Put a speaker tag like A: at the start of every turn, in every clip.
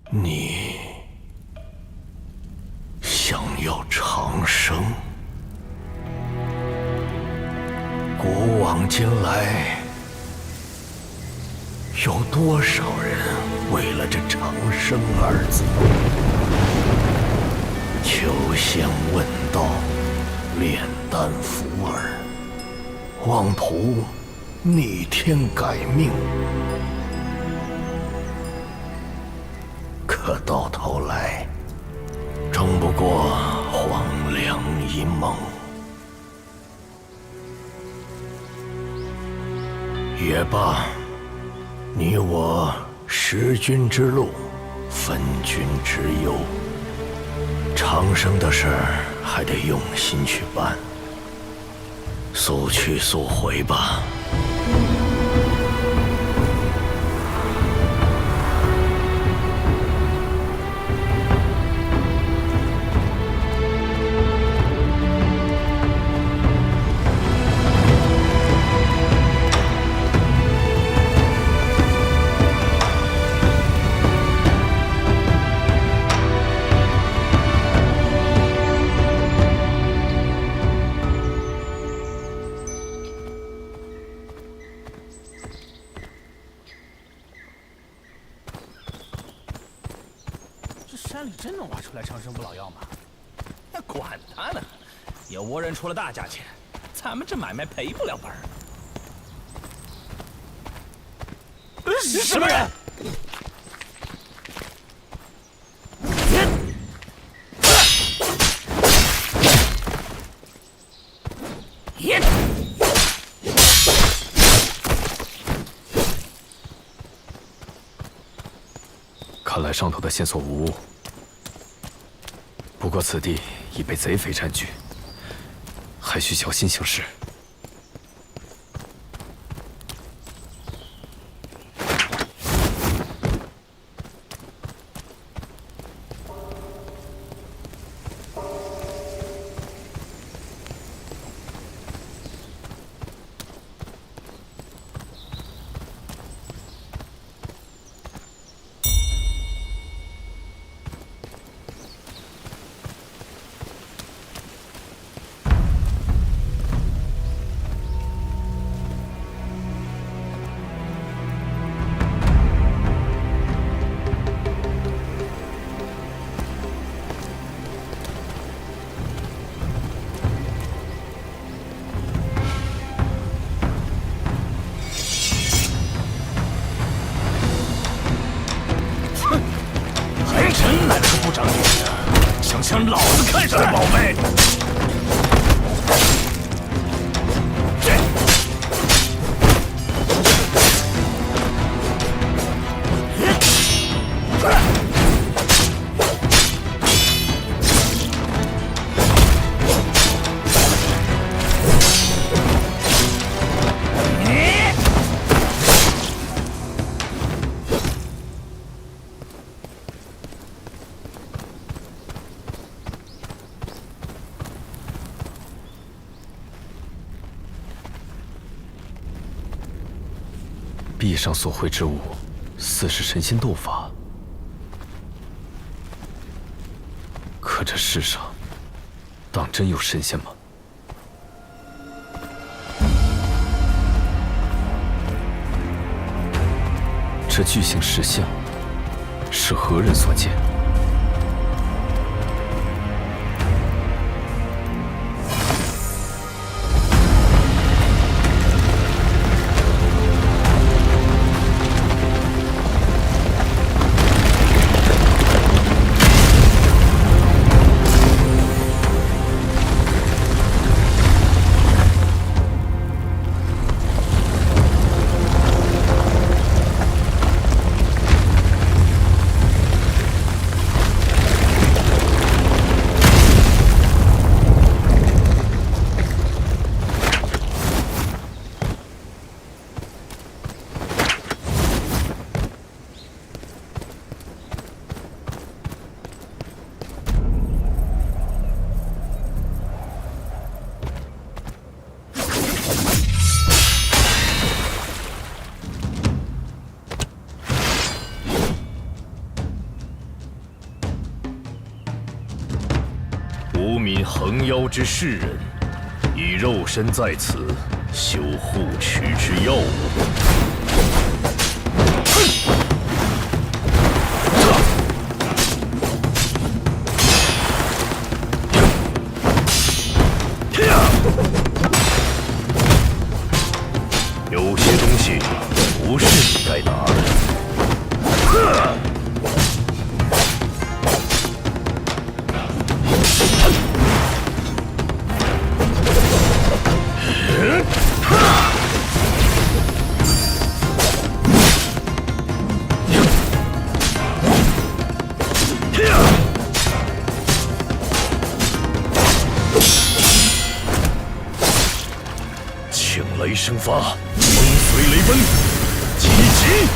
A: 你想要长生？古往今来，有多少人为了这长生二字，求仙问道，炼丹服饵，妄图逆天改命。可到头来，终不过黄粱一梦。也罢，你我识君之路，分君之忧。长生的事儿还得用心去办，速去速回吧。
B: 山里真能挖出来长生不老药吗？那管他呢，有倭人出了大价钱，咱们这买卖赔不了本儿。什么人？
C: 看来上头的线索无误。不过此地已被贼匪占据，还需小心行事。
B: 将老子看上的宝贝！
C: 壁上所绘之物，似是神仙斗法。可这世上，当真有神仙吗？这巨型石像，是何人所建？
A: 横妖之世人，以肉身在此修护持之药物。有些东西不是你该拿的。雷生发，风随雷奔，急急！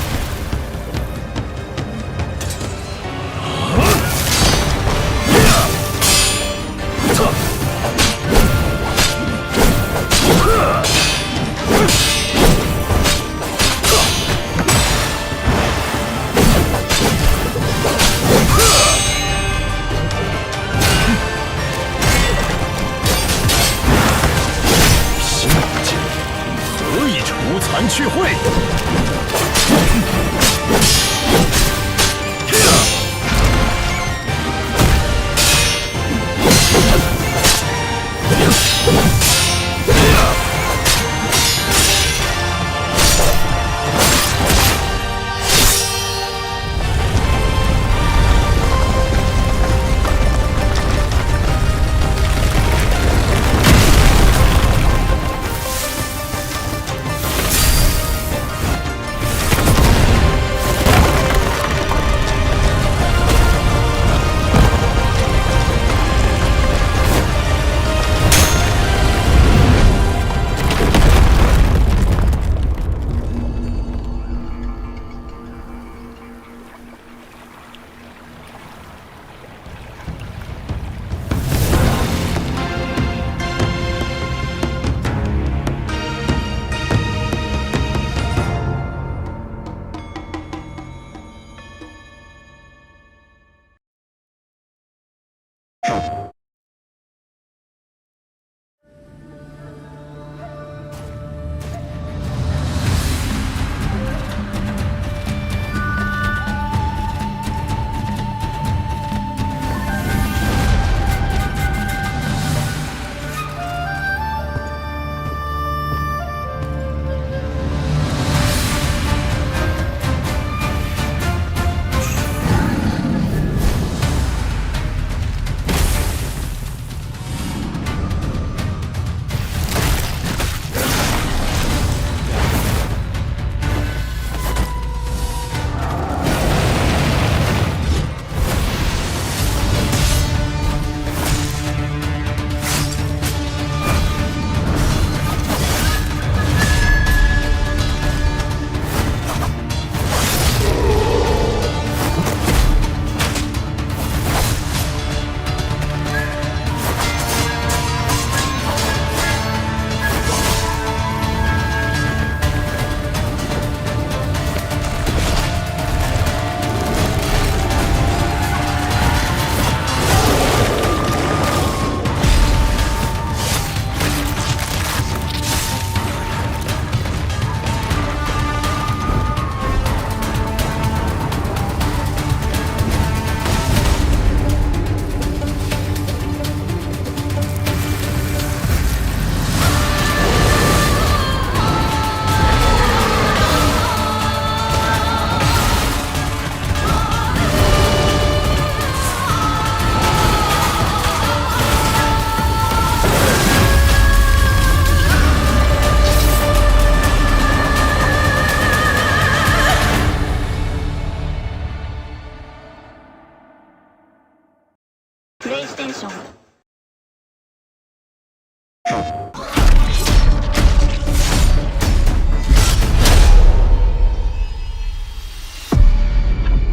A: 去会。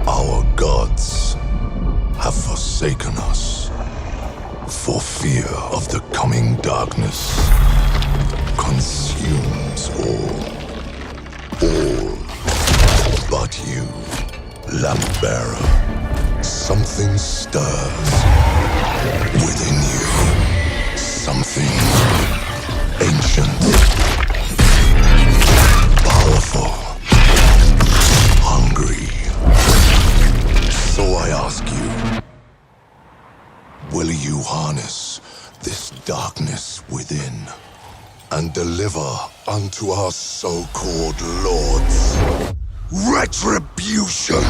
D: Our gods have forsaken us for fear of the coming darkness consumes all but you, lamp bearer. Something stirs within you. something ancient, powerful, hungry. So I ask you, will you harness this darkness within and deliver unto our so-called lords retribution?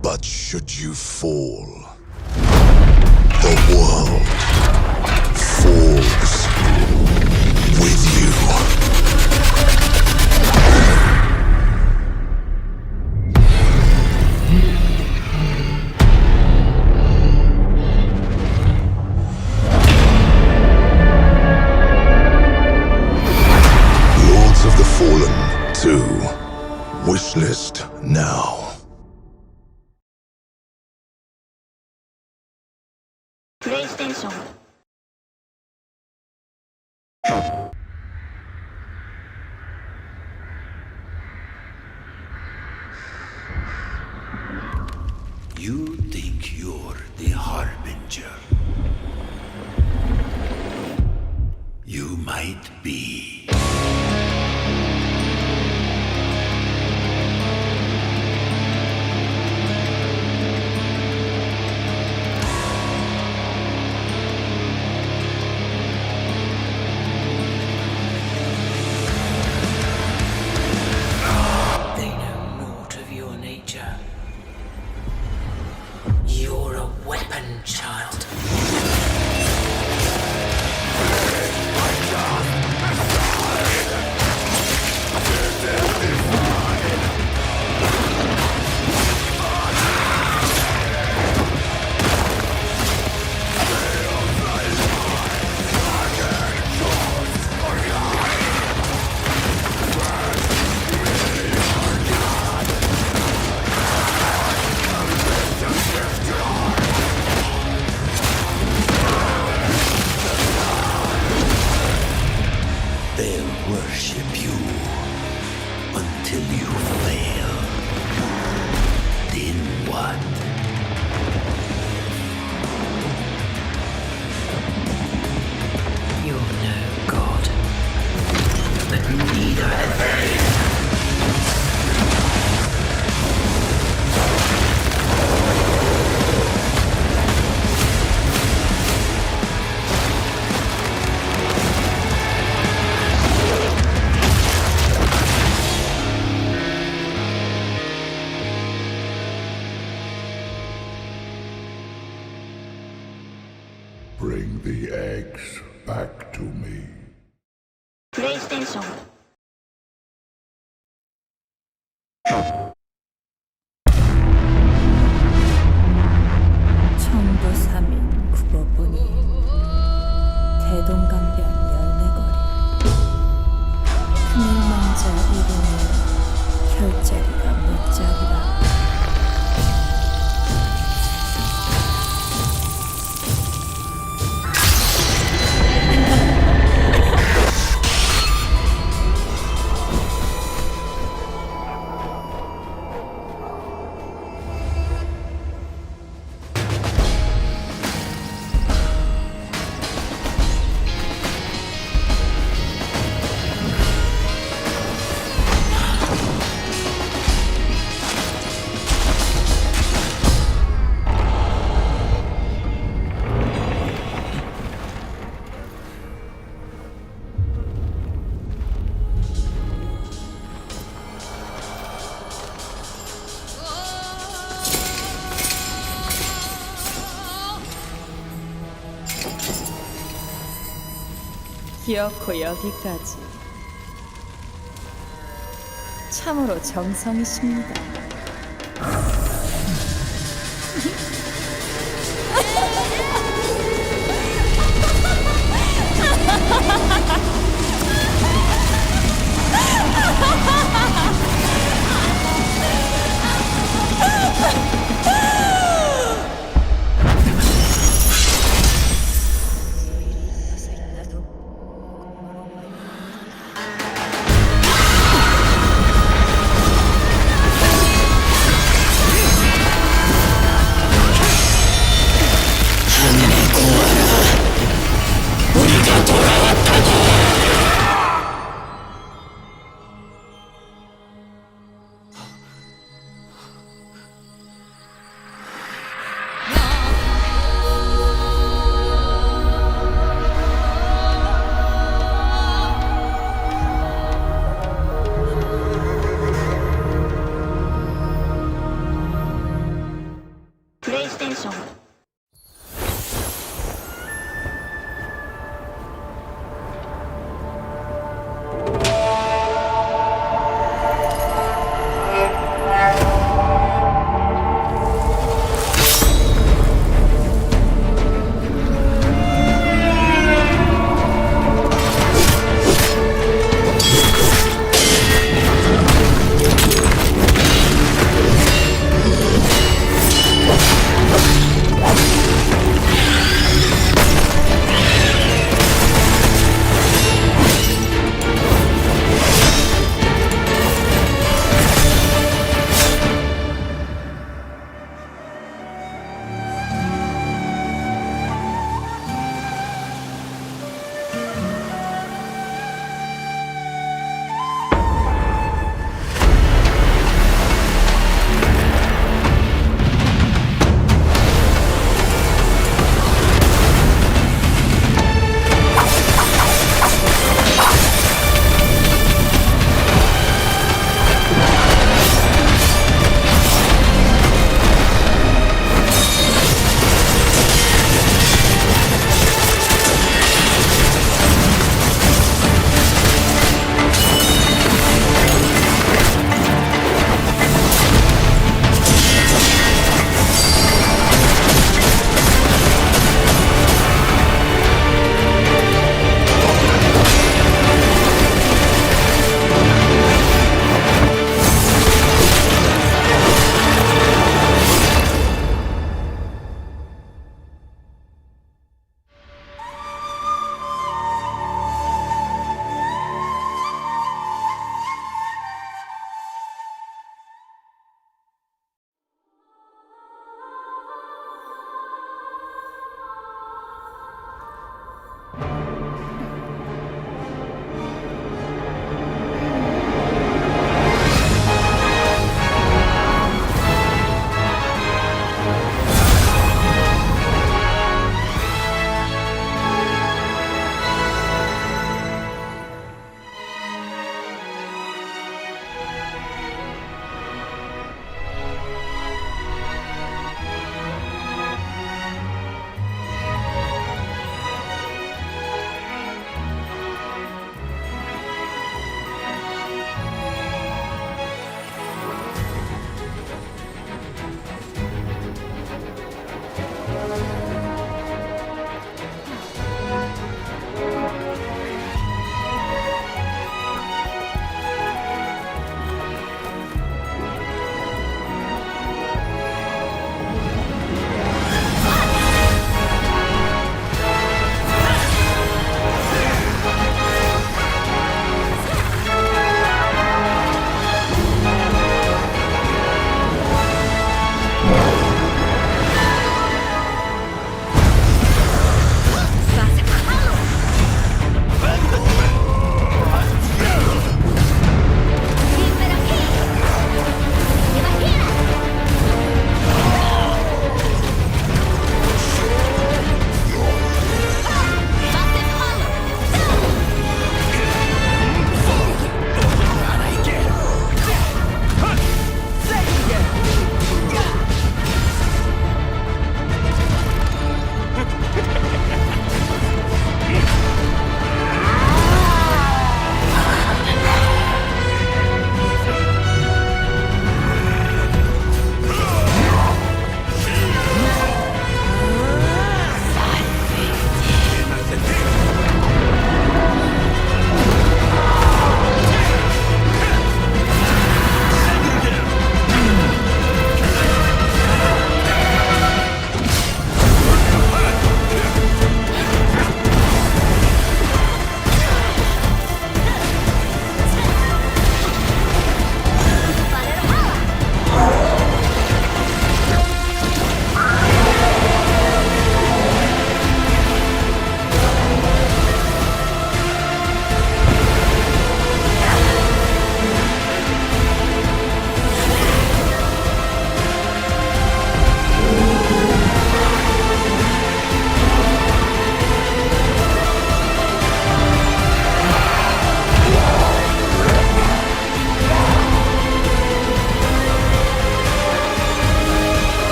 D: But should you fall, the world falls with you. Lords of the Fallen 2. Wishlist now.
E: 플레이스테이션
F: You think you're the Harbinger. You might be.
E: They know naught of your nature. You're a weapon, child.
F: They'll worship you until you fail. Then what?
E: You're no god, but neither are they.
D: Bring the eggs back to me.
E: 플레이스테이션
G: 청도삼인 국어보니 대동강변 열매거리 틈을 만져 이루니 혈자리가 못자리라. 기어코 여기까지. 참으로 정성이십니다.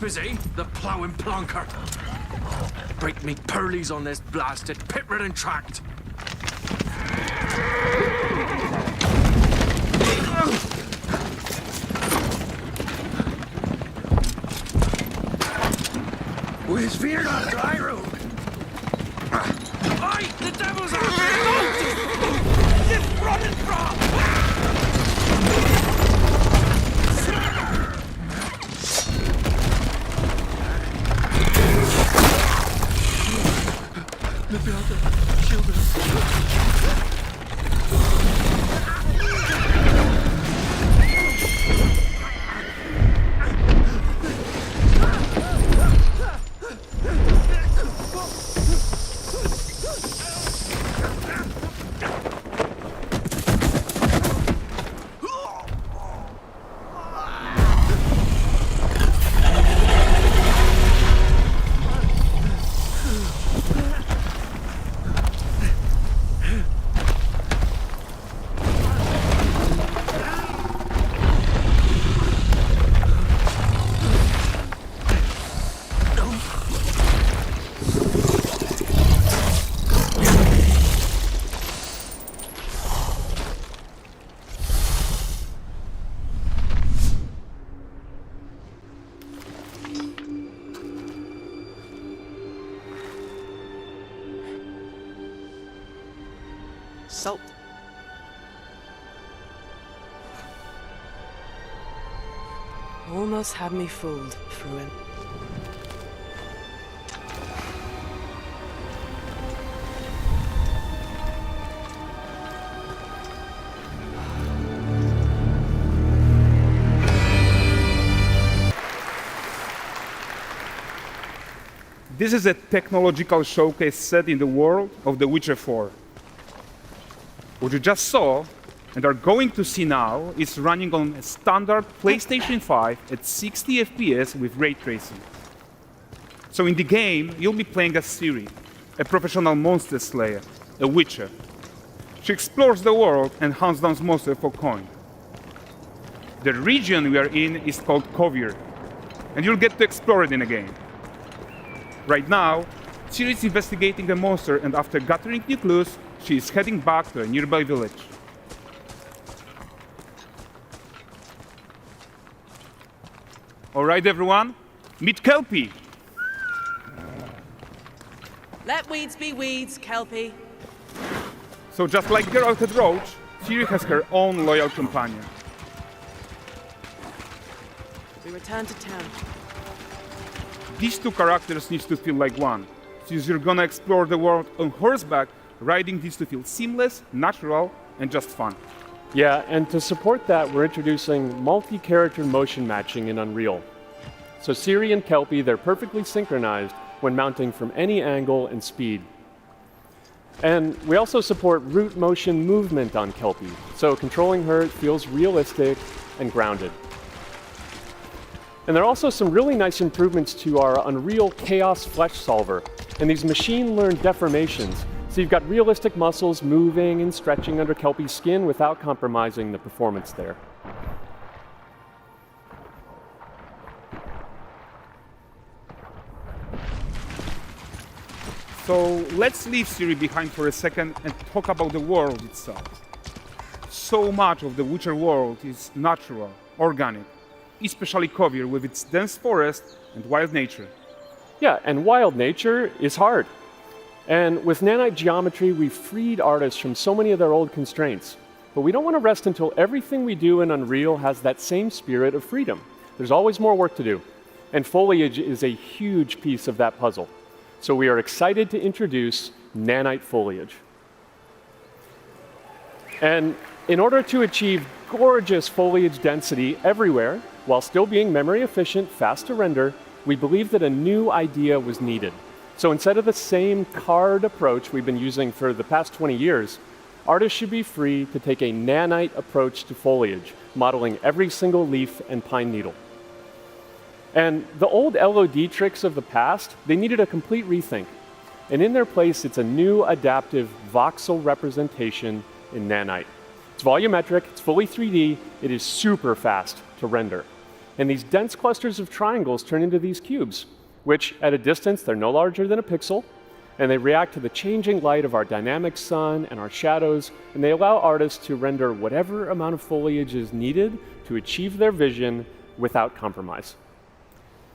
H: busy, the ploughing plonker. Break me pearlies on this blasted pit-ridden tract. Where's Fear not dry road? Aye, the devil's after it! It's running from!
I: Salt. Almost had me fooled, Fruin.
J: This is a technological showcase set in the world of The Witcher 4. What you just saw, and are going to see now, is running on a standard PlayStation 5 at 60 FPS with ray tracing. So in the game, you'll be playing as Ciri, a professional monster slayer, a witcher. She explores the world and hunts down monsters for coin. The region we are in is called Confira, and you'll get to explore it in the game. Right now, Ciri is investigating a monster, and after gathering new clues, she is heading back to a nearby village. All right, everyone, meet Kelpie.
I: Let weeds be weeds, Kelpie.
J: So just like Geralt had Roach, Ciri has her own loyal companion.
I: We return to town.
J: These two characters need to feel like one. Since you're gonna explore the world on horseback, riding needs to feel seamless, natural, and just fun.
K: Yeah, and to support that, we're introducing multi-character motion matching in Unreal. So Ciri and Kelpie, they're perfectly synchronized when mounting from any angle and speed. And we also support root motion movement on Kelpie, so controlling her feels realistic and grounded. And there are also some really nice improvements to our Unreal Chaos Flesh Solver and these machine-learned deformations. So you've got realistic muscles moving and stretching under Kelpie's skin without compromising the performance there.
J: So let's leave Ciri behind for a second and talk about the world itself. So much of the Witcher world is natural, organic, especially Confira with its dense forest and wild nature.
K: Yeah, and wild nature is hard. And with nanite geometry, we've freed artists from so many of their old constraints. But we don't want to rest until everything we do in Unreal has that same spirit of freedom. There's always more work to do. And foliage is a huge piece of that puzzle. So we are excited to introduce nanite foliage. And in order to achieve gorgeous foliage density everywhere, while still being memory efficient, fast to render, we believe that a new idea was needed. So instead of the same card approach we've been using for the past 20 years, artists should be free to take a nanite approach to foliage, modeling every single leaf and pine needle. And the old LOD tricks of the past, they needed a complete rethink. And in their place, it's a new adaptive voxel representation in nanite. It's volumetric, it's fully 3D, it is super fast to render. And these dense clusters of triangles turn into these cubes, which at a distance, they're no larger than a pixel, and they react to the changing light of our dynamic sun and our shadows, and they allow artists to render whatever amount of foliage is needed to achieve their vision without compromise.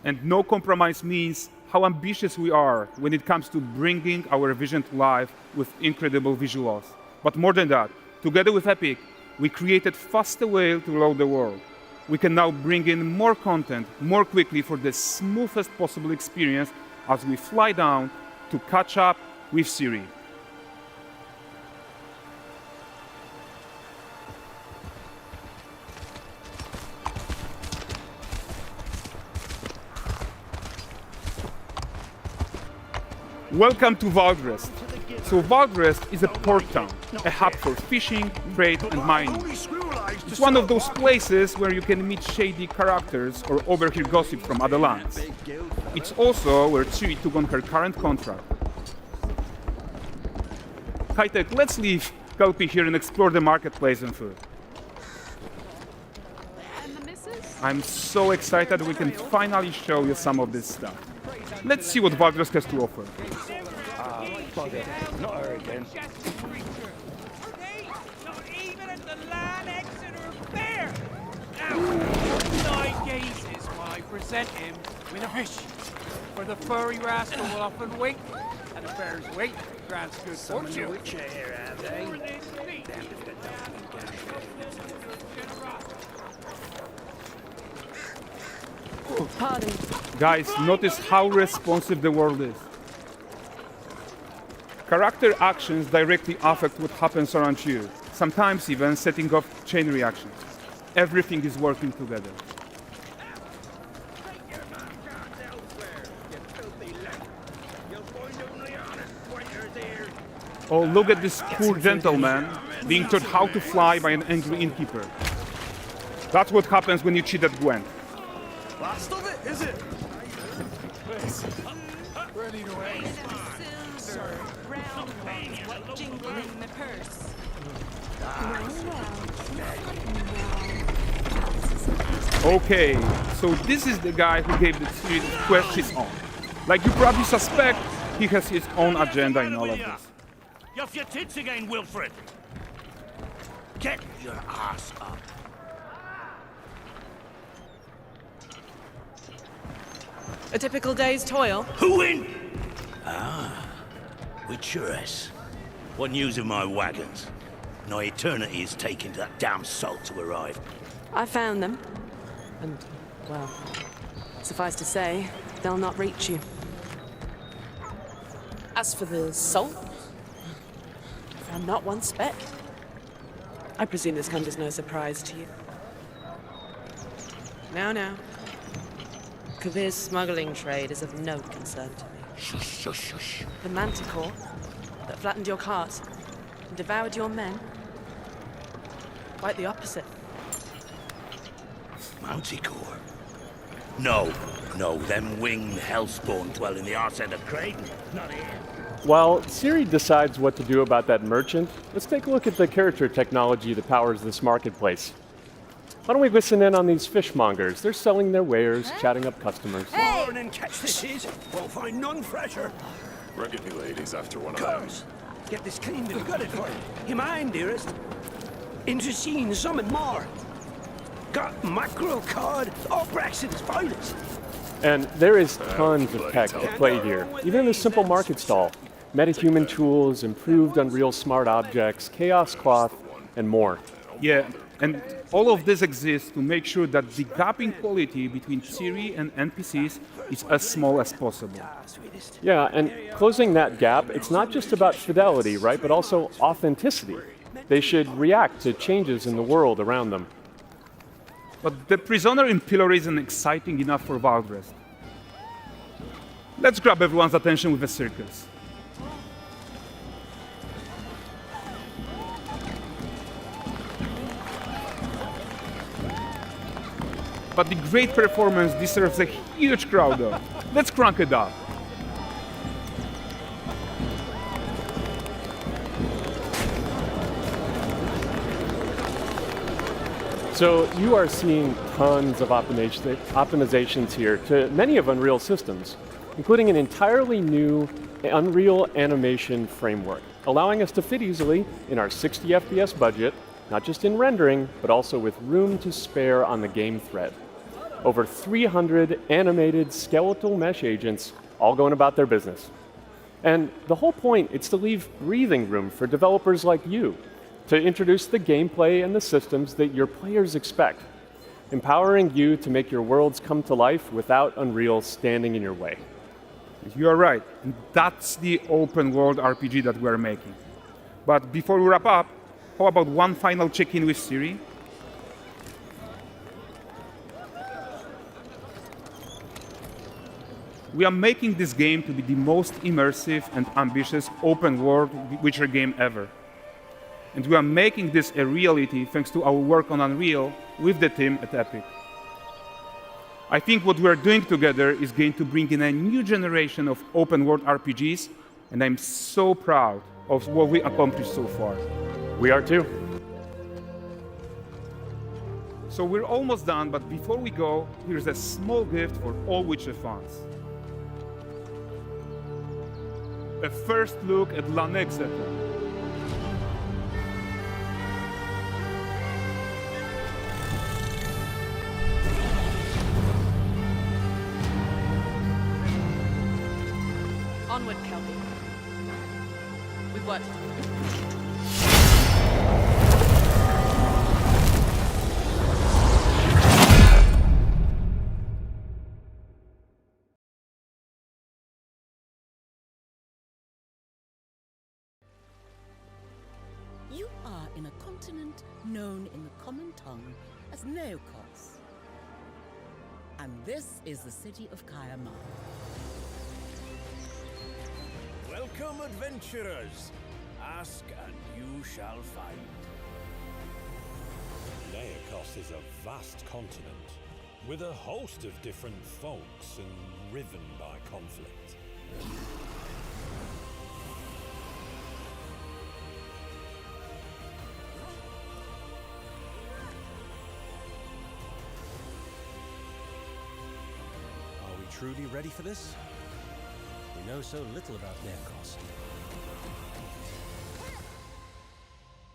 J: And no compromise means how ambitious we are when it comes to bringing our vision to life with incredible visuals. But more than that, together with Epic, we created faster way to load the world. We can now bring in more content more quickly for the smoothest possible experience as we fly down to catch up with Siri. Welcome to Valdrest. So Valdrest is a port town, a hub for fishing, trade and mining. It's one of those places where you can meet shady characters or overhear gossip from other lands. It's also where Ciri took on her current contract. High-tech, let's leave Kelpie here and explore the marketplace and food. I'm so excited we can finally show you some of this stuff. Let's see what Valdrest has to offer.
A: Not her again.
L: Not even at the land Exeter Fair. Now, 9 gazes why present him with a fish. For the furry rascal will often wink, and the fair's weight grants good fortune.
A: Which here, have they?
I: Pardon.
J: Guys, notice how responsive the world is. Character actions directly affect what happens around you, sometimes even setting off chain reactions. Everything is working together. Oh, look at this poor gentleman being taught how to fly by an angry innkeeper. That's what happens when you cheat at Gwent.
L: Last of it, is it? Ready to ace.
J: Okay, so this is the guy who gave the series quest his own. Like you probably suspect, he has his own agenda in all of this.
A: You're off your tits again, Wilfred. Get your ass up.
I: A typical day's toil.
A: Who in? With yours. What news of my wagons? No eternity is taking that damn salt to arrive.
I: I found them. And, well, suffice to say, they'll not reach you. As for the salt, I found not one speck. I presume this comes as no surprise to you. Now. Kavir's smuggling trade is of no concern to me.
A: Shush, shush, shush.
I: The manticore that flattened your cart and devoured your men, quite the opposite.
A: Manticore? No, them winged hellspawn dwell in the arse end of Creighton. Not here.
K: While Ciri decides what to do about that merchant, let's take a look at the character technology that powers this marketplace. Why don't we listen in on these fishmongers? They're selling their wares, chatting up customers.
A: Morning, catch fishes. Won't find none fresher.
D: Rugged me ladies after one of
A: Course. Get this cleaned and gutted for you. You mind, dearest? Into seeing something more. Got mackerel, cod, all Braxton's finest.
K: And there is tons of tech at play here, even in this simple market stall. Metahuman tools, improved Unreal smart objects, chaos cloth, and more.
J: Yeah, and all of this exists to make sure that the gap in quality between Ciri and NPCs is as small as possible.
K: Yeah, and closing that gap, it's not just about fidelity, right, but also authenticity. They should react to changes in the world around them.
J: But the prisoner in Pillory isn't exciting enough for Valdrest. Let's grab everyone's attention with a circus. But the great performance deserves a huge crowd though. Let's crank it up.
K: So you are seeing tons of optimizations here to many of Unreal's systems, including an entirely new Unreal animation framework, allowing us to fit easily in our 60 FPS budget, not just in rendering, but also with room to spare on the game thread. Over 300 animated skeletal mesh agents all going about their business. And the whole point is to leave breathing room for developers like you to introduce the gameplay and the systems that your players expect, empowering you to make your worlds come to life without Unreal standing in your way.
J: You are right. And that's the open world RPG that we're making. But before we wrap up, how about one final check-in with Siri? We are making this game to be the most immersive and ambitious open world Witcher game ever. And we are making this a reality thanks to our work on Unreal with the team at Epic. I think what we're doing together is going to bring in a new generation of open world RPGs, and I'm so proud of what we accomplished so far.
K: We are too.
J: So we're almost done, but before we go, here's a small gift for all Witcher fans. A first look at Lanexeter.
I: Onward, Kelby. With what?
E: You are in a continent known in the common tongue as Neokos. And this is the city of Kayama.
M: Welcome, adventurers. Ask and you shall find.
N: Neokos is a vast continent, with a host of different folks and riven by conflict.
M: Are we truly ready for this? We know so little about Neokos.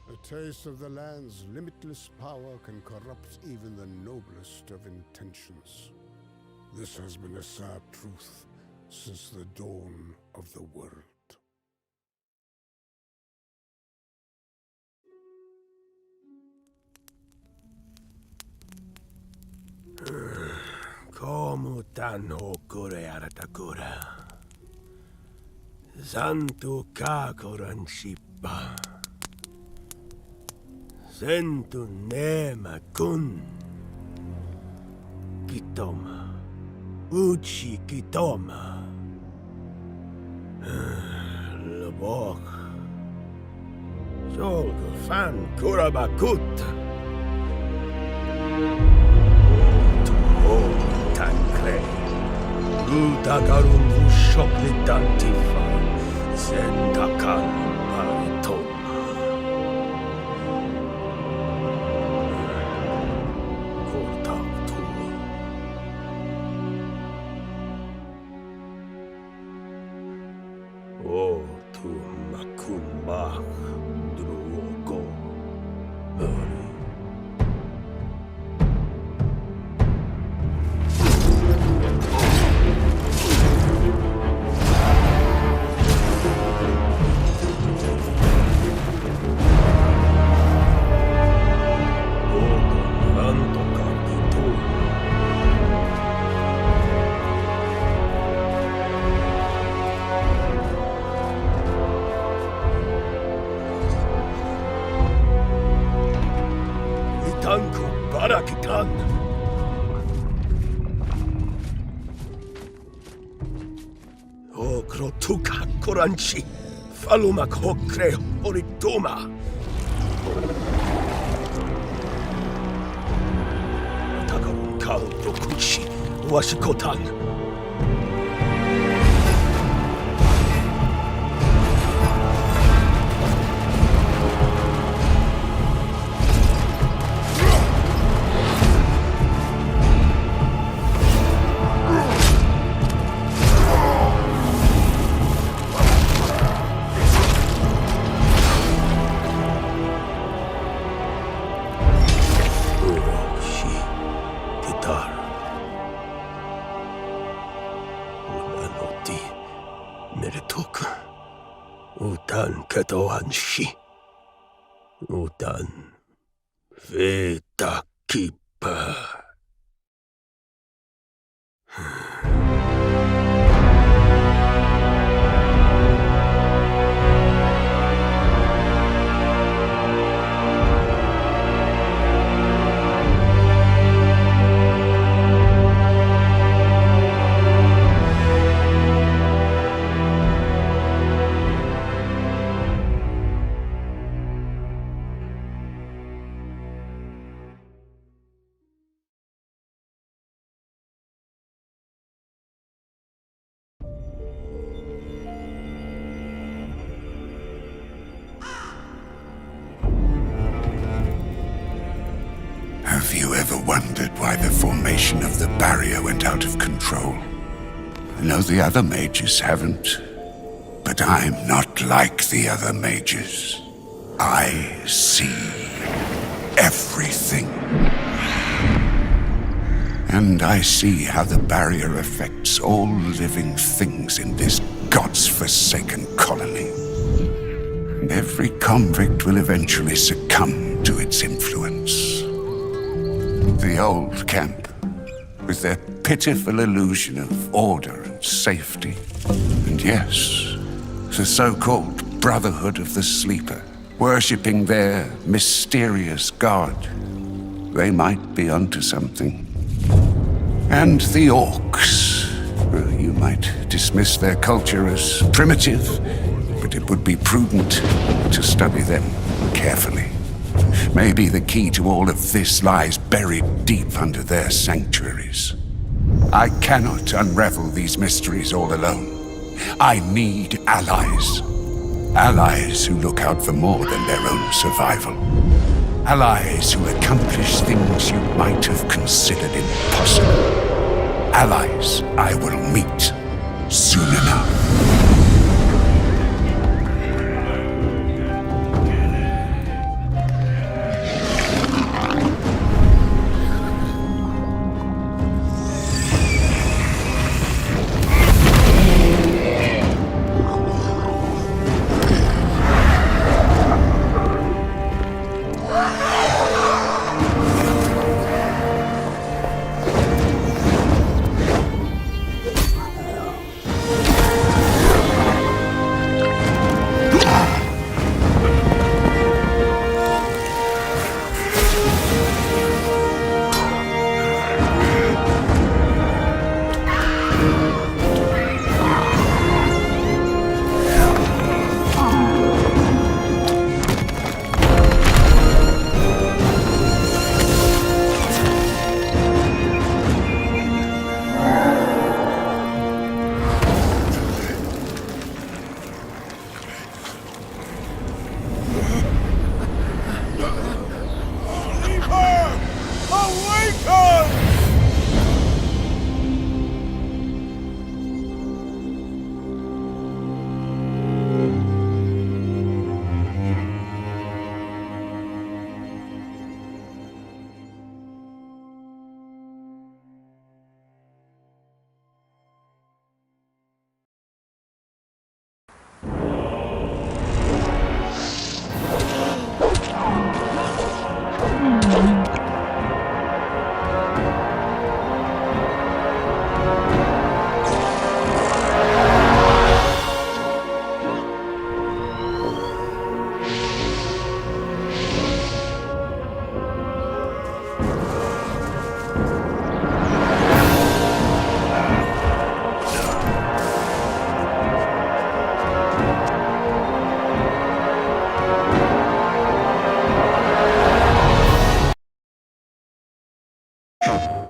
O: A taste of the land's limitless power can corrupt even the noblest of intentions. This has been a sad truth since the dawn of the world.
F: Komu tanho kure aratakura. Zantu kakoran shipa. Zentu nema kun. Kitoma. Uchi kitoma. Lobok. Jogo fan kurabakut. Tankre. Utagarun ushoklitantifa. Zendakan paritoma. Kontaktu. O tu makumbak drugo. Barakitan. O krotuka koranchi. Falumak hokre horitoma. Takarun kal dokuchi. Washikotan. Neretuk. Utan ketoan shi. Utan veta kipa.
D: Have you ever wondered why the formation of the barrier went out of control? I know the other mages haven't, but I'm not like the other mages. I see everything. And I see how the barrier affects all living things in this God's-forsaken colony. And every convict will eventually succumb to its influence. The old camp, with their pitiful illusion of order and safety. And yes, the so-called Brotherhood of the Sleeper, worshipping their mysterious god. They might be onto something. And the orcs. Well, you might dismiss their culture as primitive, but it would be prudent to study them carefully. Maybe the key to all of this lies buried deep under their sanctuaries. I cannot unravel these mysteries all alone. I need allies. Allies who look out for more than their own survival. Allies who accomplish things you might have considered impossible. Allies I will meet soon enough.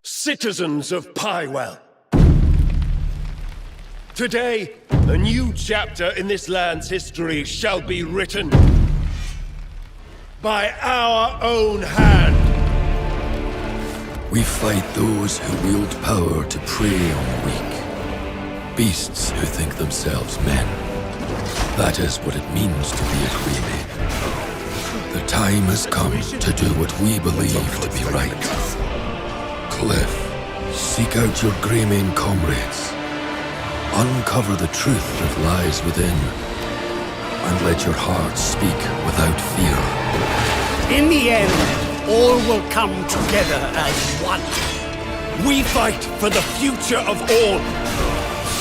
F: Citizens of Pywell. Today, a new chapter in this land's history shall be written by our own hand.
C: We fight those who wield power to prey on the weak. Beasts who think themselves men. That is what it means to be a Greyman. The time has come to do what we believe to be right. Cliff, seek out your Greyman comrades. Uncover the truth that lies within, and let your heart speak without fear.
P: In the end, all will come together as one.
F: We fight for the future of all.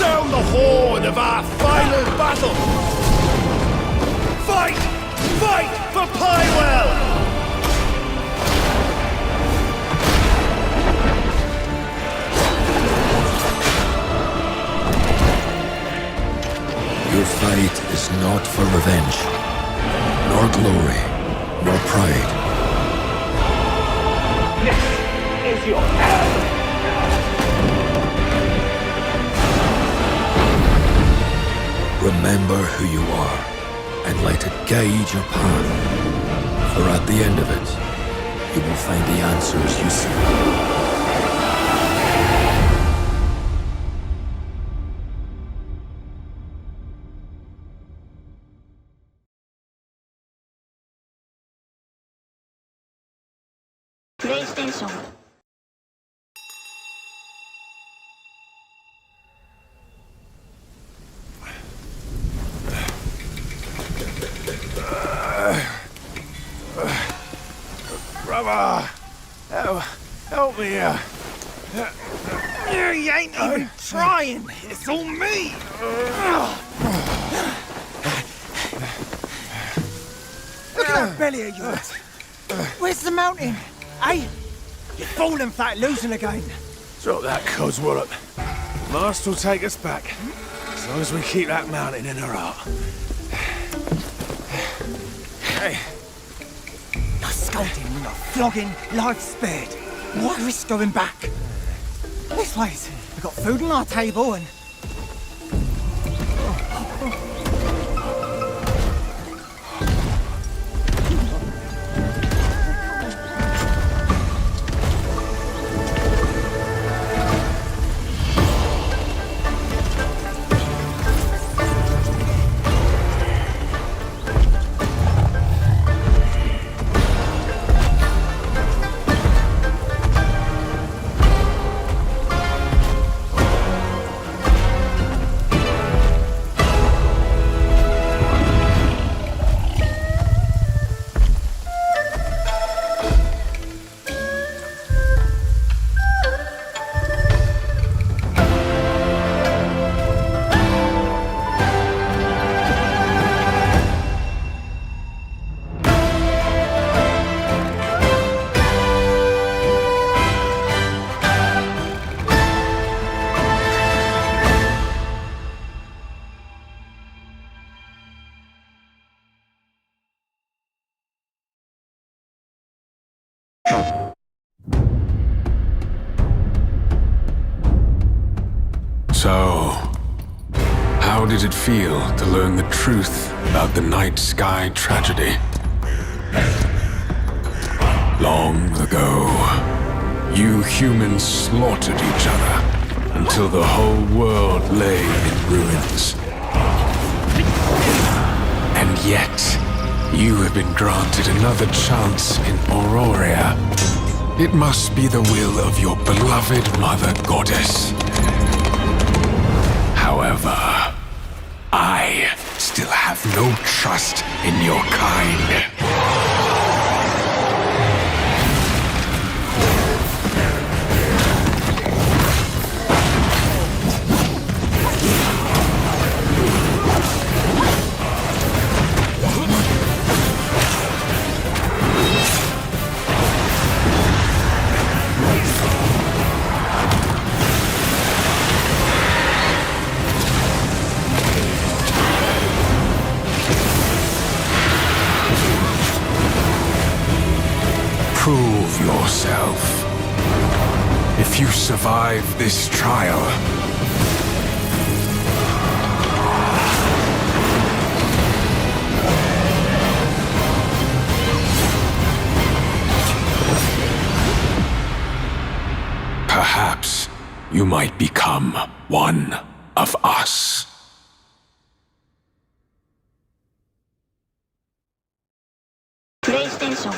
F: Sound the horn of our final battle. Fight! Fight for Pywell!
C: Your fight is not for revenge, nor glory, nor pride.
L: This is your hour.
C: Remember who you are, and let it guide your path. For at the end of it, you will find the answers you seek.
Q: PlayStation.
F: Brother, help me here.
L: You ain't even trying. It's all me. Look at that belly of yours. Where's the mountain? Hey, you're falling flat, losing again.
F: Drop that codswallop. Master will take us back, as long as we keep that mountain in her heart. Hey.
L: No scolding, no flogging, life spared. Why risk going back? This place, we've got food on our table and...
R: So, how did it feel to learn the truth about the night sky tragedy? Long ago, you humans slaughtered each other until the whole world lay in ruins. And yet, you have been granted another chance in Auroria. It must be the will of your beloved Mother Goddess. However, I still have no trust in your kind. Prove yourself. If you survive this trial, perhaps you might become one of us.
Q: PlayStation.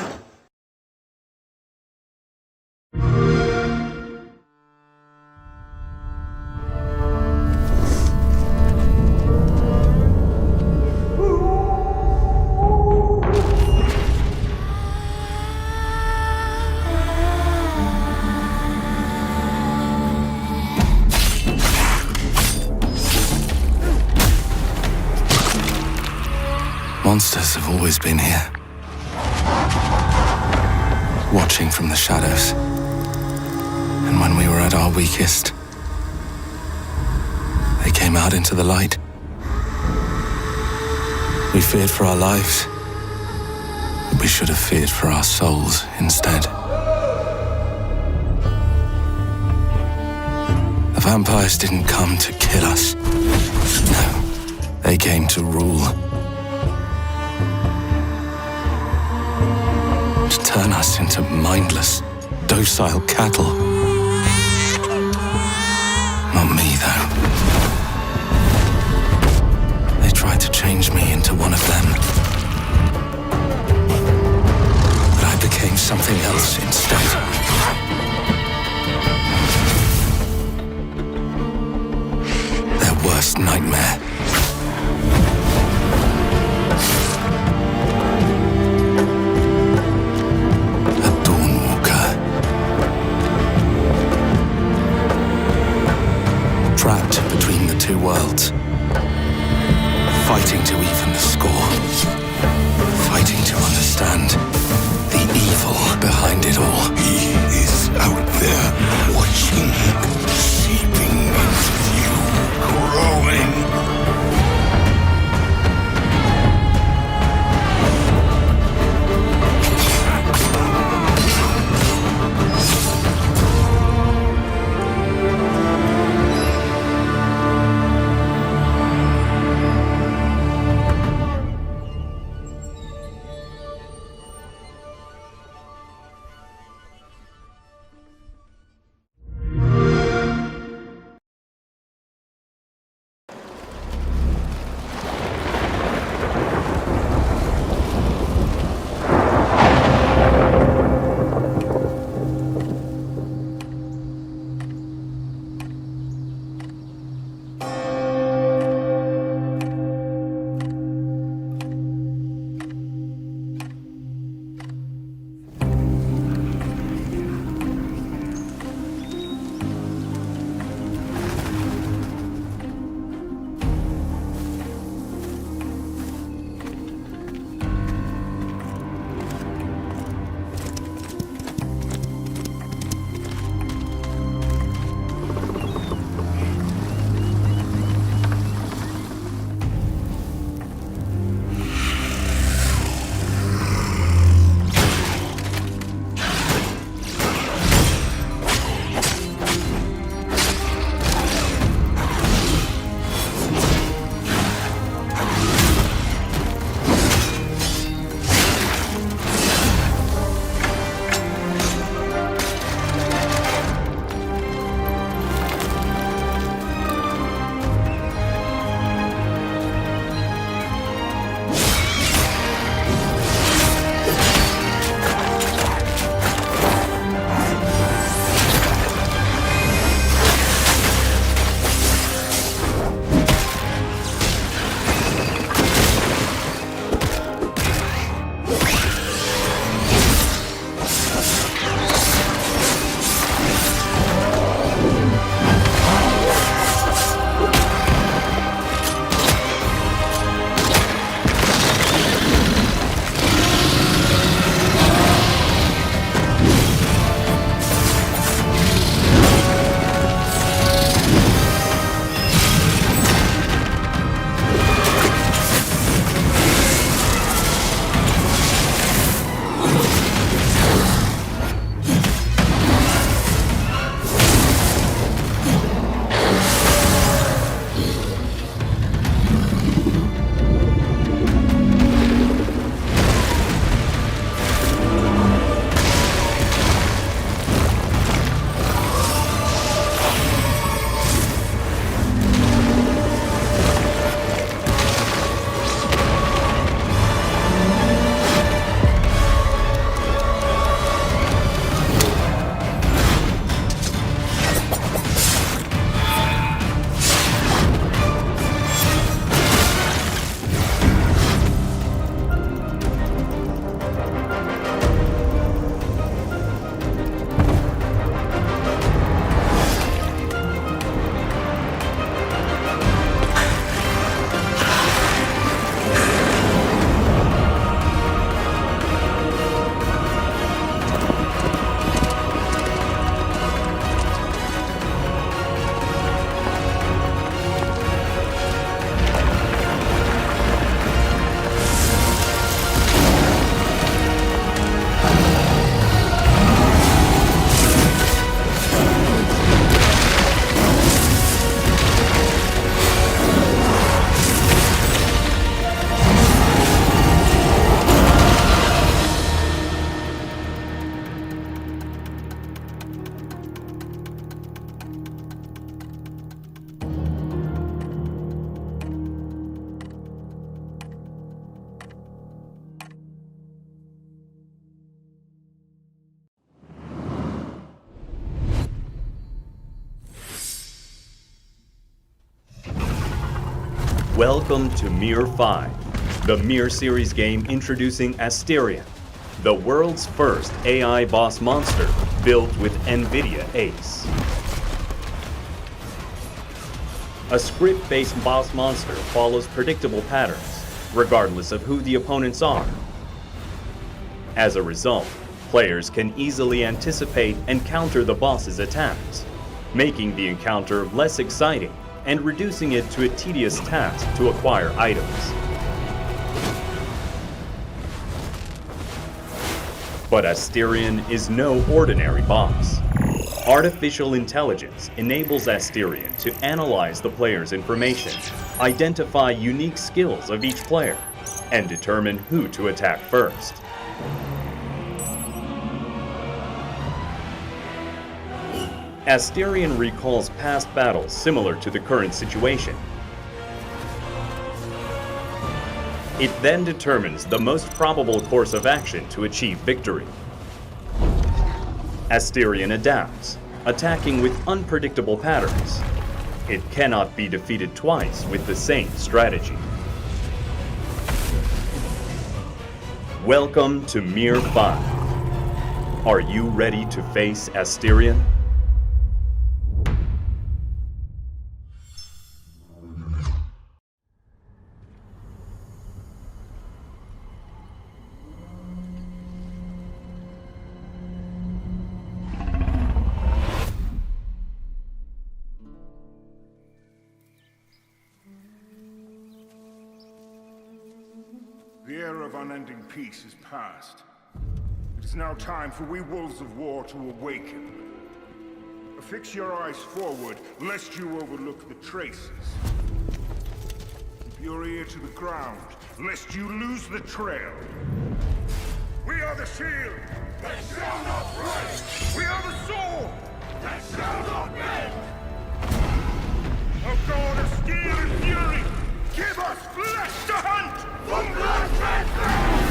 Q: Monsters have always been here, watching from the shadows. And when we were at our weakest, they came out into the light. We feared for our lives, but we should have feared for our souls instead. The vampires didn't come to kill us. No, they came to rule. To turn us into mindless, docile cattle. Not me, though. They tried to change me into one of them. But I became something else instead. Their worst nightmare. Trapped between the two worlds, fighting to even the score, fighting to understand the evil behind it all.
D: He is out there, watching, seeping into you, growing.
S: Welcome to Mir 5, the Mir series game introducing Asterion, the world's first AI boss monster built with NVIDIA ACE. A script-based boss monster follows predictable patterns, regardless of who the opponents are. As a result, players can easily anticipate and counter the boss's attacks, making the encounter less exciting and reducing it to a tedious task to acquire items. But Asterion is no ordinary boss. Artificial intelligence enables Asterion to analyze the player's information, identify unique skills of each player, and determine who to attack first. Asterion recalls past battles similar to the current situation. It then determines the most probable course of action to achieve victory. Asterion adapts, attacking with unpredictable patterns. It cannot be defeated twice with the same strategy. Welcome to Mir 5. Are you ready to face Asterion?
T: The era of unending peace is past. It is now time for we wolves of war to awaken. Fix your eyes forward, lest you overlook the traces. Keep your ear to the ground, lest you lose the trail. We are the shield that shall not break! We are the sword that shall not bend! O God of steel and fury, give us flesh to hunt! From blood transcend!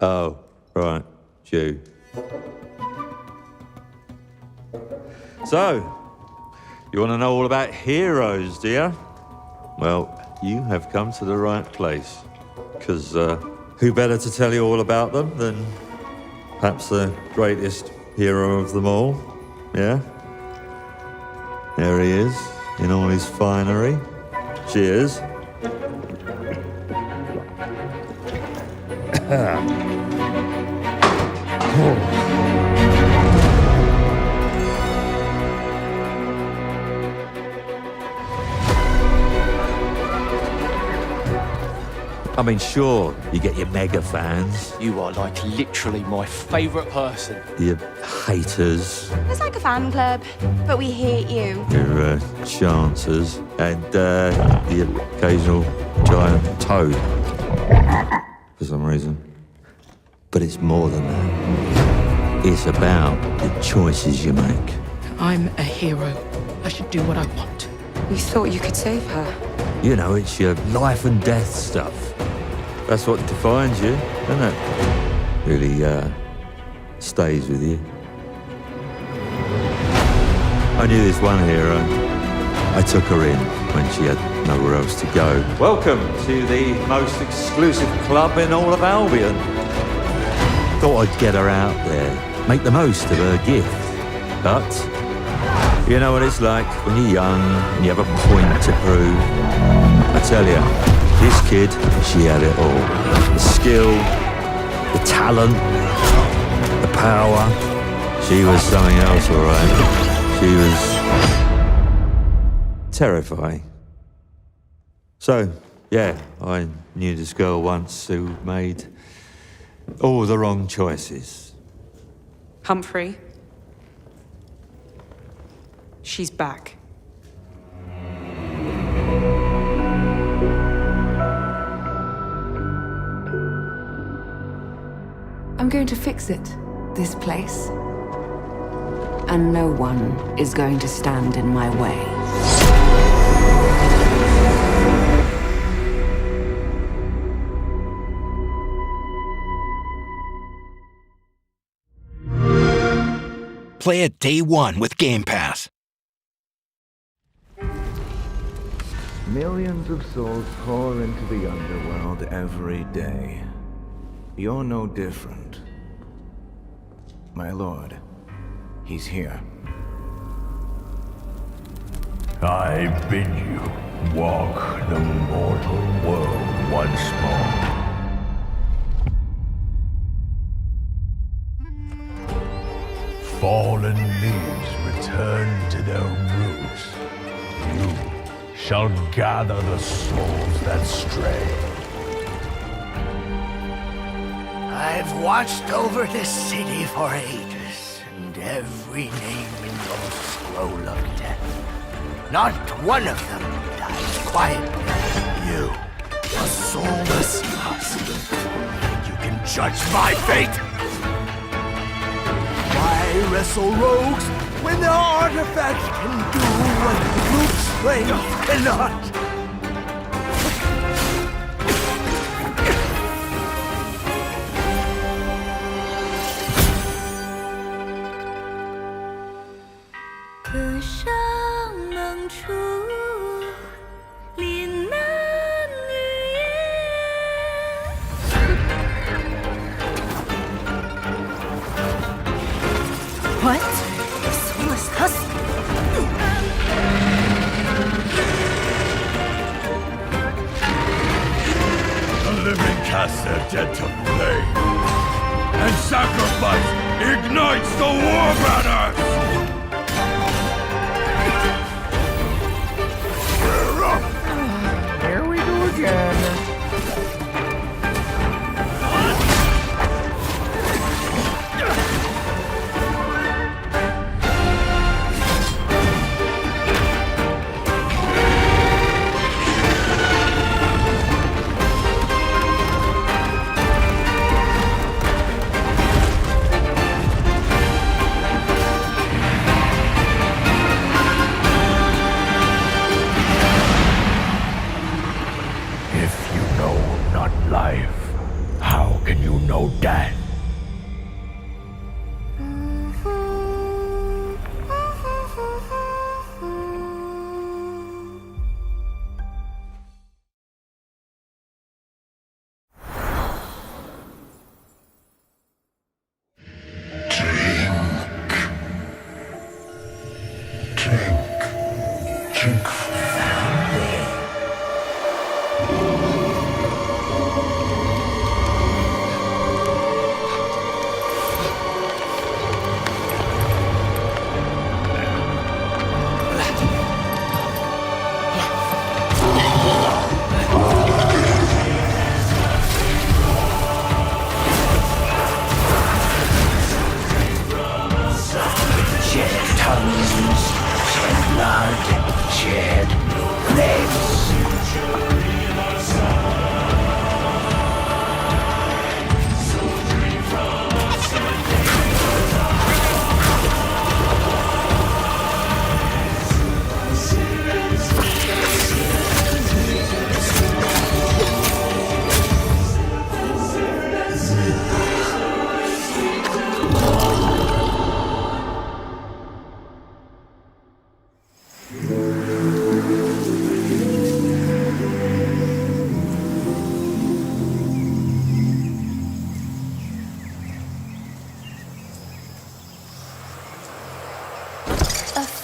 U: Oh, right, Jew. So, you want to know all about heroes, do you? Well, you have come to the right place. Because who better to tell you all about them than perhaps the greatest hero of them all? Yeah? There he is, in all his finery. Cheers. I mean, sure, you get your mega fans.
V: You are like literally my favourite person.
U: Your haters.
W: It's like a fan club, but we hate you.
U: Your chancers. And the occasional giant toad. For some reason. But it's more than that. It's about the choices you make.
X: I'm a hero. I should do what I want.
W: You thought you could save her?
U: You know, it's your life and death stuff. That's what defines you, doesn't it? Really, stays with you. I knew this one hero. I took her in when she had nowhere else to go. Welcome to the most exclusive club in all of Albion. Thought I'd get her out there, make the most of her gift. But you know what it's like when you're young and you have a point to prove. I tell you, This kid, she had it all. The skill, the talent, the power. She was something else, all right. She was terrifying. So, yeah, I knew this girl once who made all the wrong choices.
W: Humphrey. She's back. I'm going to fix it, this place. And no one is going to stand in my way.
P: Play it day one with Game Pass.
A: Millions of souls pour into the underworld every day. You're no different. My lord, he's here.
B: I bid you walk the mortal world once more. Fallen leaves return to their roots. You shall gather the souls that stray.
P: I've watched over this city for ages, and every name in your scroll of death. Not one of them dies quietly. You, a soulless husk, and you can judge my fate. Why wrestle rogues when their artifact can do what brute strength cannot?
W: What? The soulless husk?
B: The living cast their dead to flame, and sacrifice ignites the war banners!
A: Here we go again.
B: Death.
T: Drink.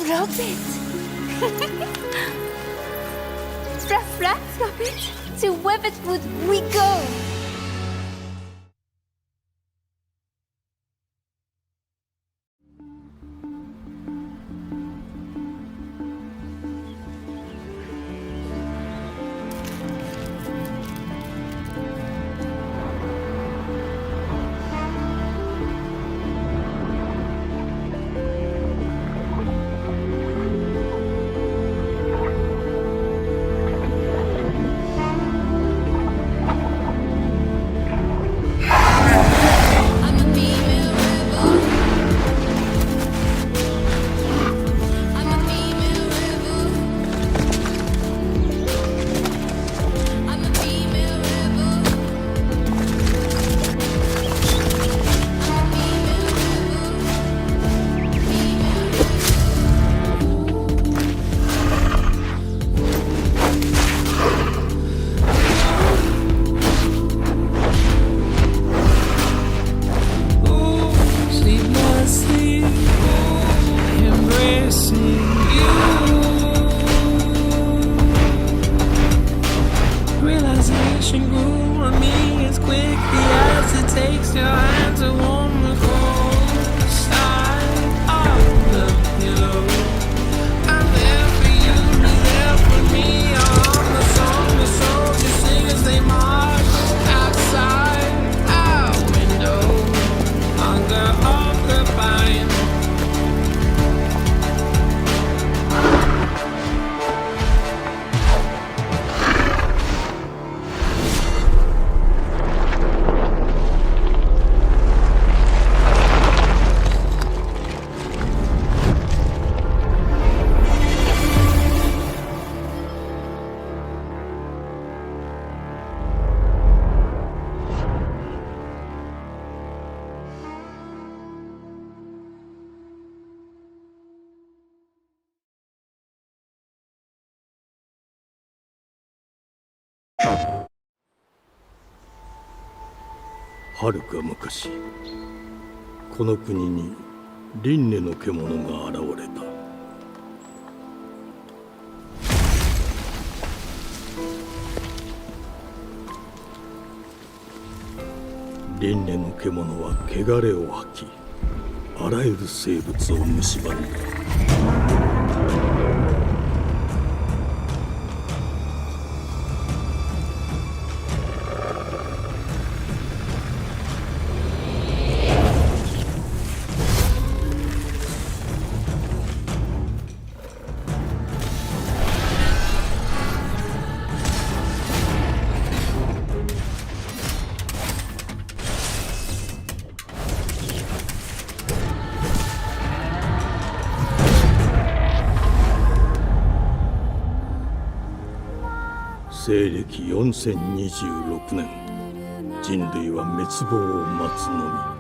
W: Rabbit! Rabbit!
G: To Webbitwood we go!
H: はるか昔、この国に輪廻の獣が現れた。輪廻の獣は汚れを吐き、あらゆる生物を蝕んだ。西暦4026年、人類は滅亡を待つのみ。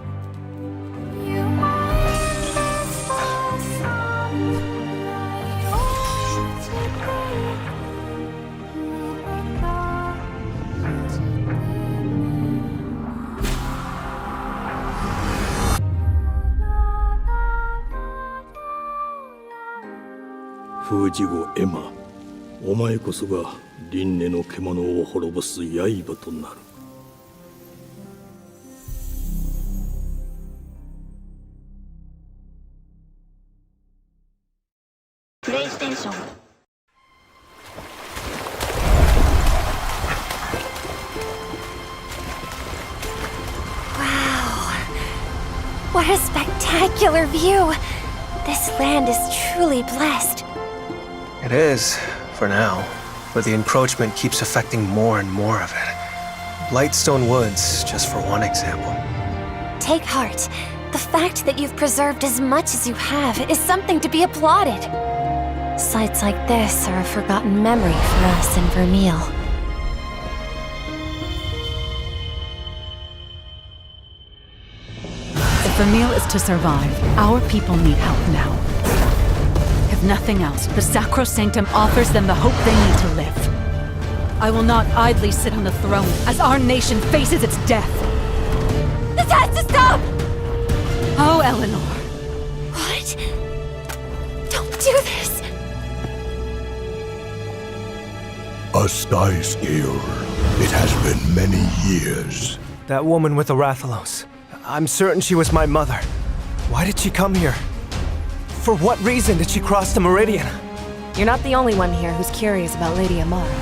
H: 封じ子エマ、お前こそが輪廻の獣を滅ぼす刃となる。
G: プレイステーション。Wow! What a spectacular view! This land is truly blessed.
J: It is, for now. But the encroachment keeps affecting more and more of it. Lightstone Woods, just for one example.
G: Take heart. The fact that you've preserved as much as you have is something to be applauded. Sites like this are a forgotten memory for us in Vermeil.
K: If Vermeil is to survive, our people need help now. If nothing else, the Sacrosanctum offers them the hope they need to live. I will not idly sit on the throne as our nation faces its death.
G: This has to stop!
K: Oh, Eleanor.
G: What? Don't do this!
B: A sky scale. It has been many years.
J: That woman with the Rathalos. I'm certain she was my mother. Why did she come here? For what reason did she cross the Meridian?
E: You're not the only one here who's curious about Lady Amara.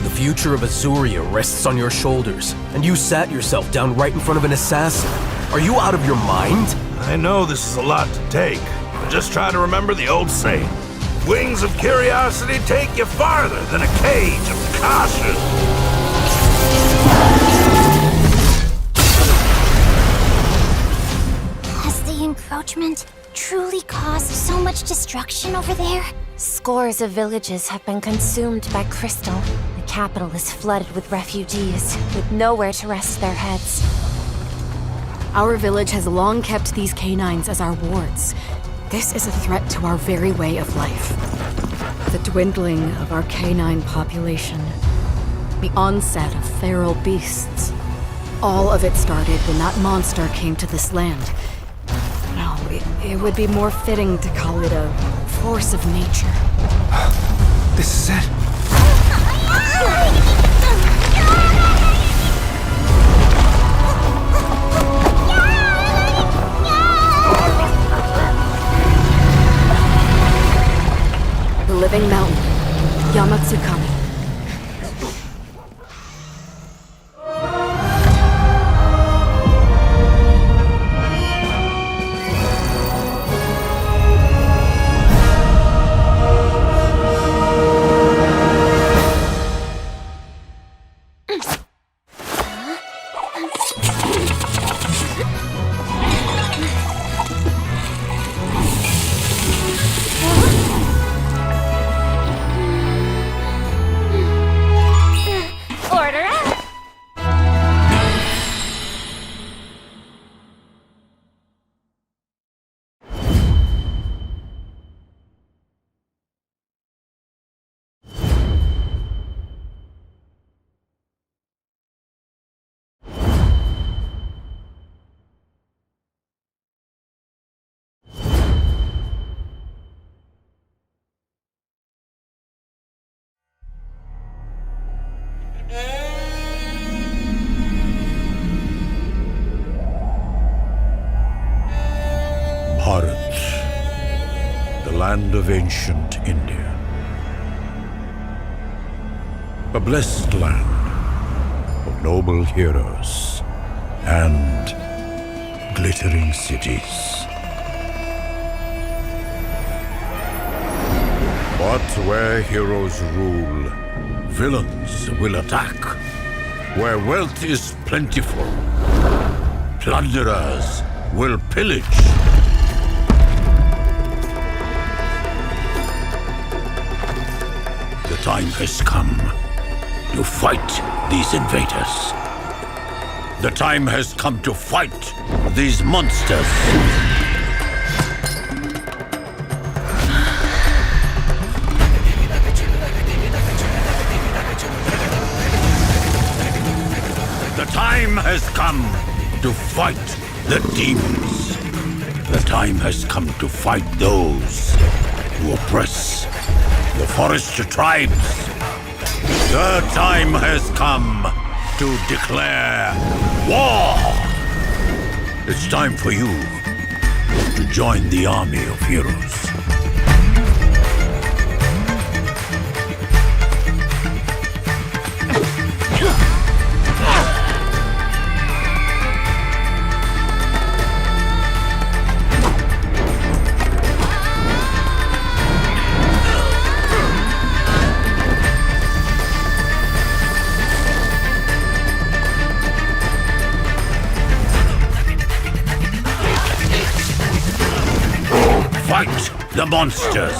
I: The future of Azuria rests on your shoulders, and you sat yourself down right in front of an assassin. Are you out of your mind?
B: I know this is a lot to take, but just try to remember the old saying. Wings of curiosity take you farther than a cage of caution.
G: Has the encroachment truly caused so much destruction over there? Scores of villages have been consumed by crystal. The capital is flooded with refugees, with nowhere to rest their heads.
K: Our village has long kept these canines as our wards. This is a threat to our very way of life. The dwindling of our canine population, the onset of feral beasts. All of it started when that monster came to this land. No, it would be more fitting to call it a force of nature.
J: This is it.
K: The living mountain, Yamatsukami.
B: The land of ancient India. A blessed land of noble heroes and glittering cities. But where heroes rule, villains will attack. Where wealth is plentiful, plunderers will pillage. The time has come to fight these invaders. The time has come to fight these monsters. The time has come to fight the demons. The time has come to fight those who oppress the forest tribes. The time has come to declare war. It's time for you to join the army of heroes. Fight the monsters!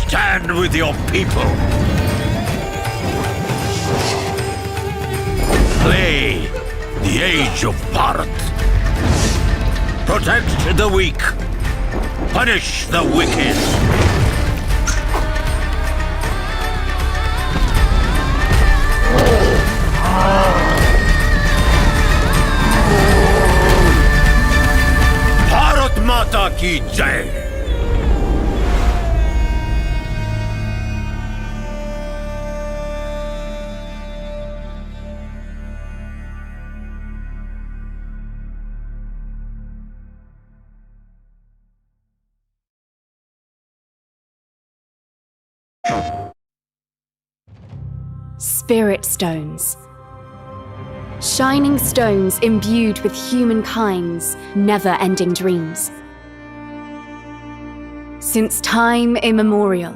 B: Stand with your people! Play the age of Bharat! Protect the weak! Punish the wicked! Mata ki jai!
C: Spirit stones. Shining stones imbued with humankind's never-ending dreams. Since time immemorial,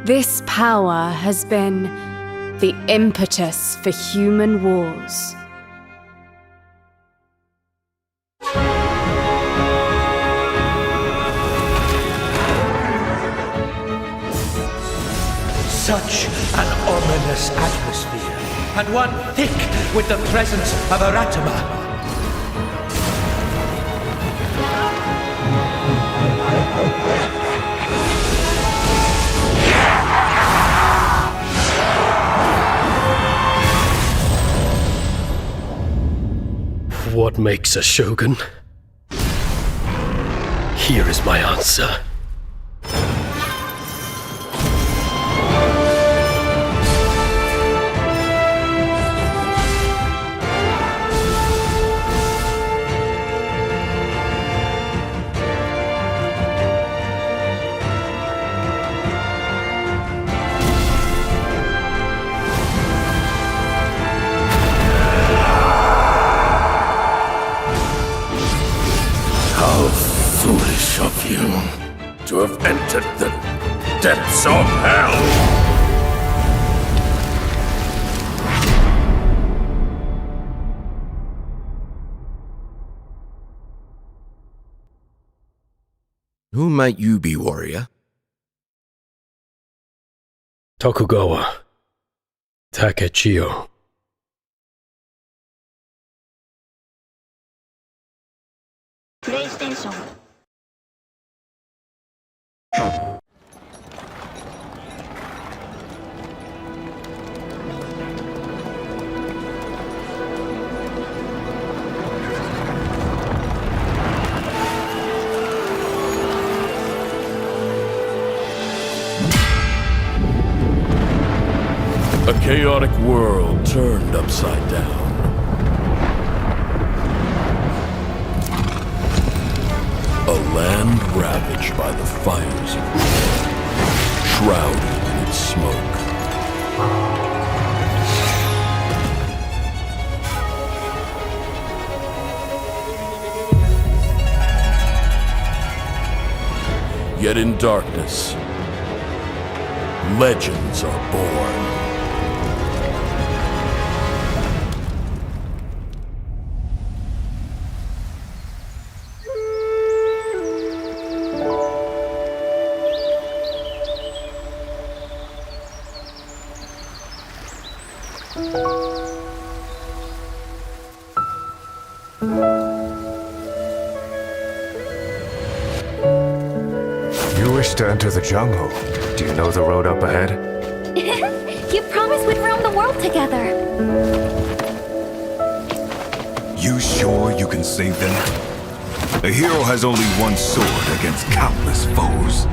C: this power has been the impetus for human wars.
P: Such an ominous atmosphere, and one thick with the presence of Aratama.
M: What makes a shogun? Here is my answer.
B: Foolish of you to have entered the depths of hell!
N: Who might you be, warrior?
M: Tokugawa Takechiyo.
G: PlayStation.
B: A chaotic world turned upside down. A land ravaged by the fires of war, shrouded in its smoke. Yet in darkness, legends are born.
O: You wish to enter the jungle. Do you know the road up ahead?
G: You promised we'd roam the world together.
D: You sure you can save them? A hero has only one sword against countless foes.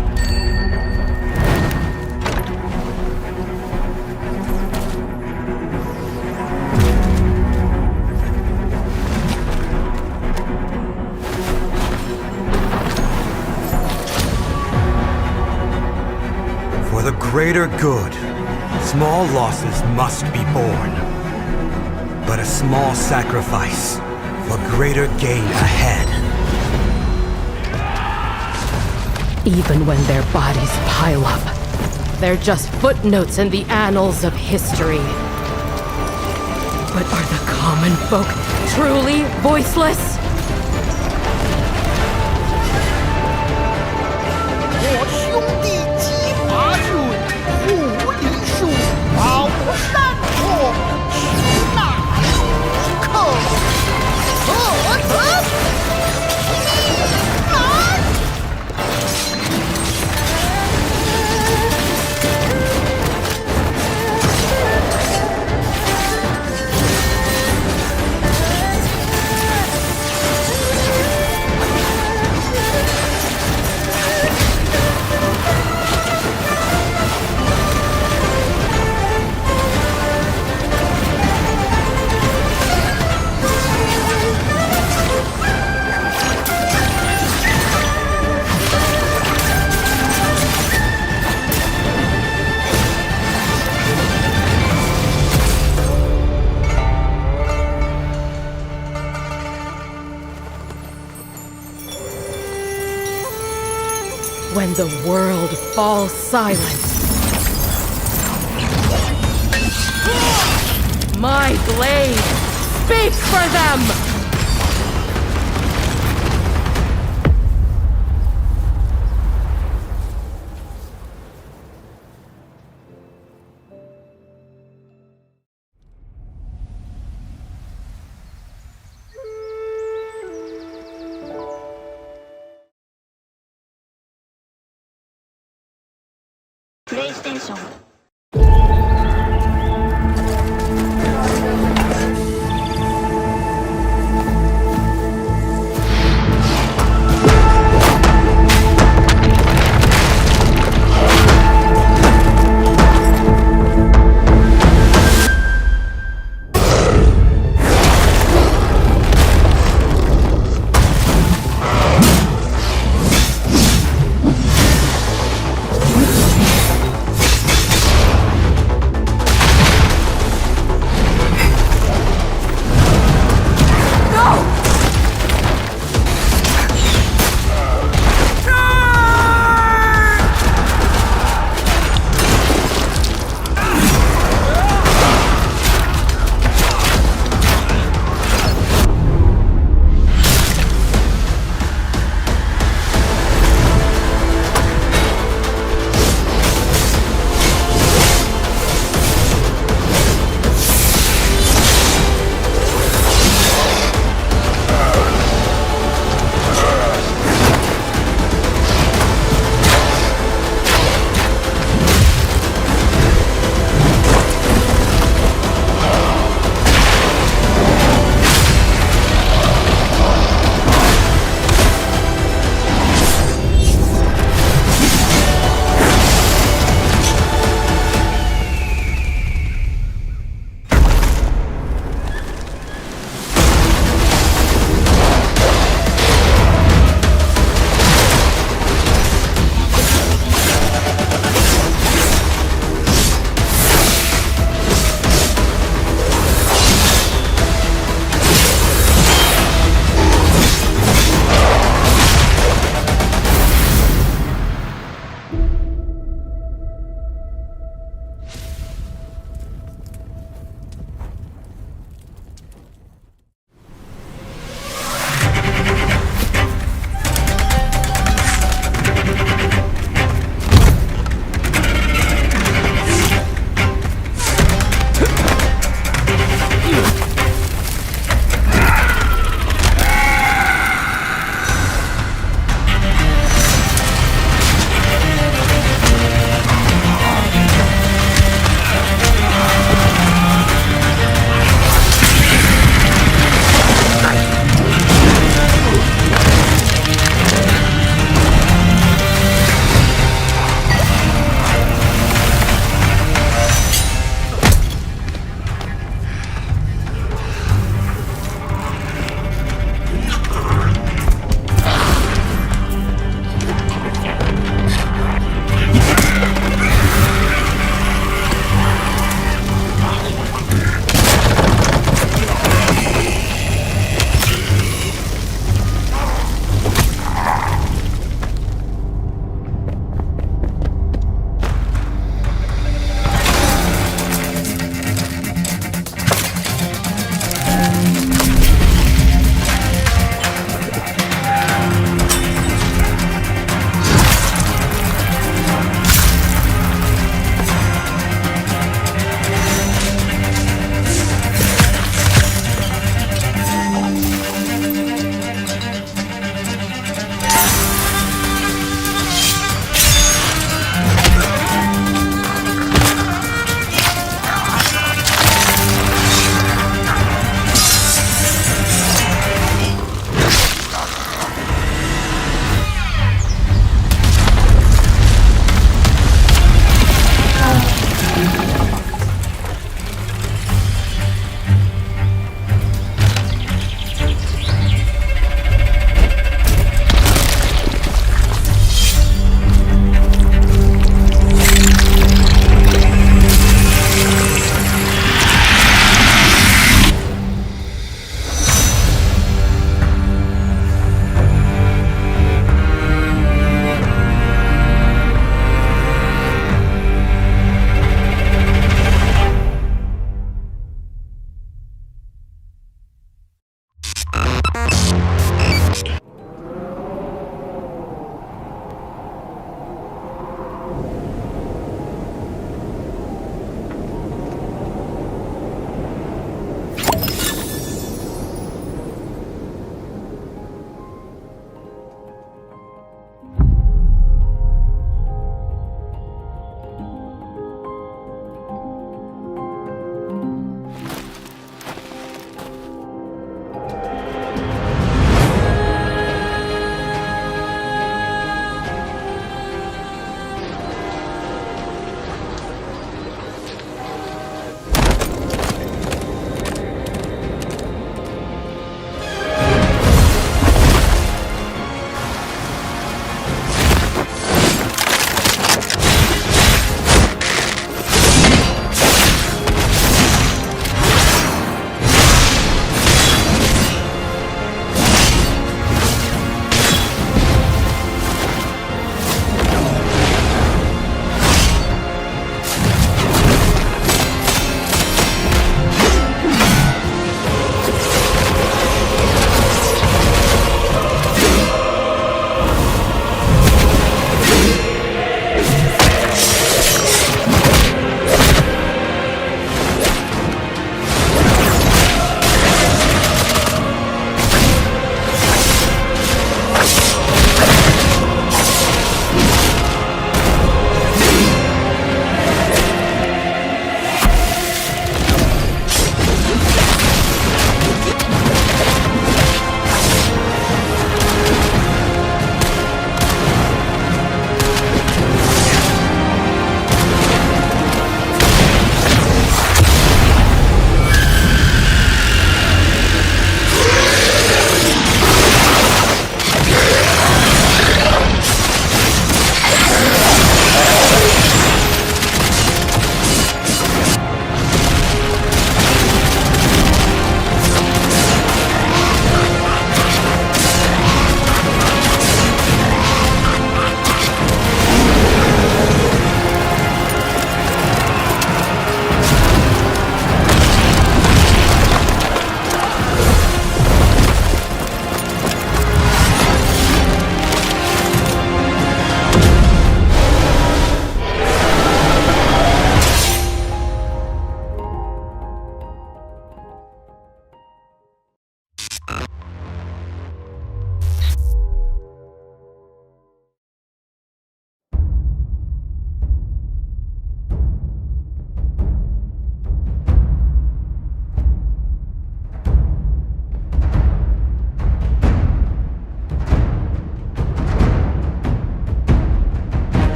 Y: For the greater good, small losses must be borne. But a small sacrifice for greater gain ahead.
X: Even when their bodies pile up, they're just footnotes in the annals of history. But are the common folk truly voiceless? When the world falls silent, my blade speaks for them!
F: PlayStation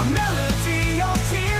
L: A melody of tears.